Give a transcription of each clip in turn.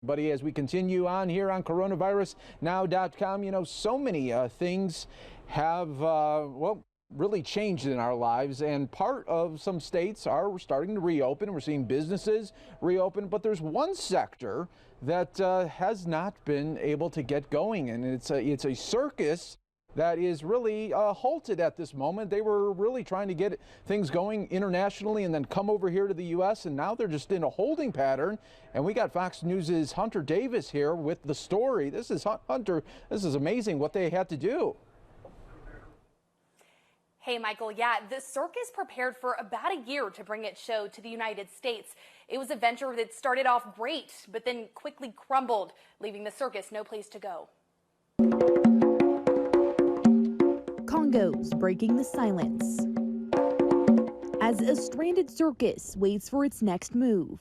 Buddy, as we continue on here on coronavirusnow.com, so many things have, really changed in our lives, and part of some states are starting to reopen. We're seeing businesses reopen, but there's one sector that has not been able to get going, and it's a circus that is really halted at this moment. They were really trying to get things going internationally and then come over here to the U.S., and now they're just in a holding pattern. And we got Fox News' Hunter Davis here with the story. This is Hunter. This is amazing what they had to do. Hey, Michael. Yeah, the circus prepared for about a year to bring its show to the United States. It was a venture that started off great, but then quickly crumbled, leaving the circus no place to go. Congos breaking the silence as a stranded circus waits for its next move.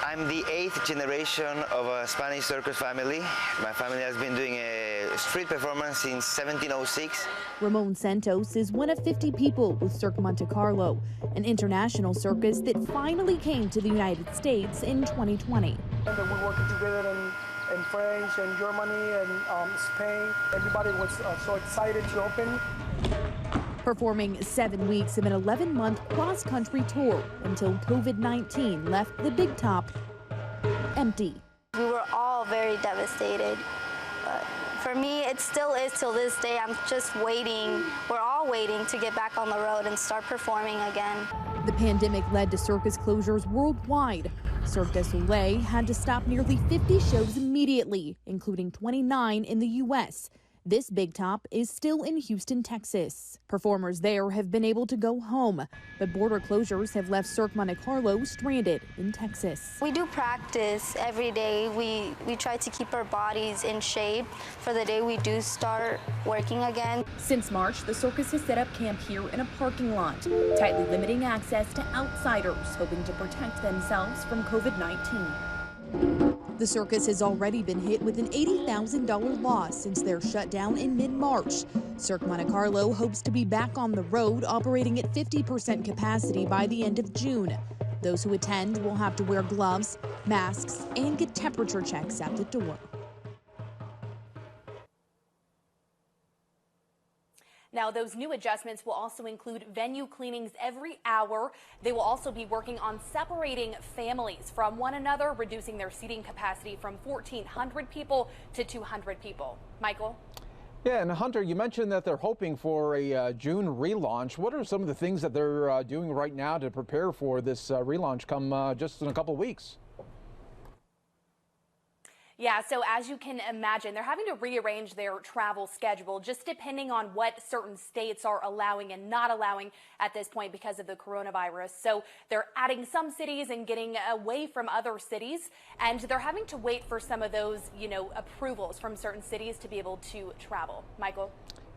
I'm the 8th generation of a Spanish circus family. My family has been doing a street performance since 1706. Ramon Santos is one of 50 people with Cirque Monte Carlo, an international circus that finally came to the United States in 2020. And we're working together in France and Germany and Spain. Everybody was so excited to open. Performing 7 weeks of an 11-month cross-country tour until COVID-19 left the big top empty. We were all very devastated. But for me, it still is till this day. I'm just waiting. We're all waiting to get back on the road and start performing again. The pandemic led to circus closures worldwide. Cirque du Soleil had to stop nearly 50 shows immediately, including 29 in the U.S. This big top is still in Houston, Texas. Performers there have been able to go home, but border closures have left Cirque Monte Carlo stranded in Texas. We do practice every day. We try to keep our bodies in shape for the day we do start working again. Since March, the circus has set up camp here in a parking lot, tightly limiting access to outsiders hoping to protect themselves from COVID-19. The circus has already been hit with an $80,000 loss since their shutdown in mid-March. Cirque Monte Carlo hopes to be back on the road, operating at 50% capacity by the end of June. Those who attend will have to wear gloves, masks, and get temperature checks at the door. Now, those new adjustments will also include venue cleanings every hour. They will also be working on separating families from one another, reducing their seating capacity from 1,400 people to 200 people. Michael? Yeah, and Hunter, you mentioned that they're hoping for a June relaunch. What are some of the things that they're doing right now to prepare for this relaunch come just in a couple of weeks? Yeah, so as you can imagine, they're having to rearrange their travel schedule just depending on what certain states are allowing and not allowing at this point because of the coronavirus. So they're adding some cities and getting away from other cities, and they're having to wait for some of those, approvals from certain cities to be able to travel. Michael?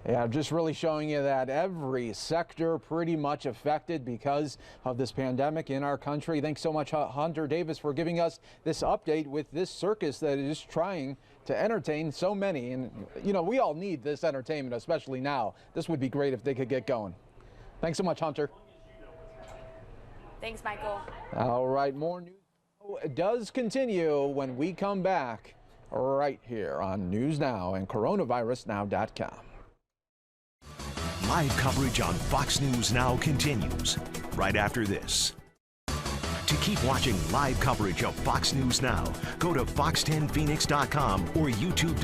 Yeah, just really showing you that every sector pretty much affected because of this pandemic in our country. Thanks so much, Hunter Davis, for giving us this update with this circus that is trying to entertain so many. And, we all need this entertainment, especially now. This would be great if they could get going. Thanks so much, Hunter. Thanks, Michael. All right, more news does continue when we come back right here on News Now and coronavirusnow.com. Live coverage on Fox News Now continues right after this. To keep watching live coverage of Fox News Now, go to fox10phoenix.com or youtube.com.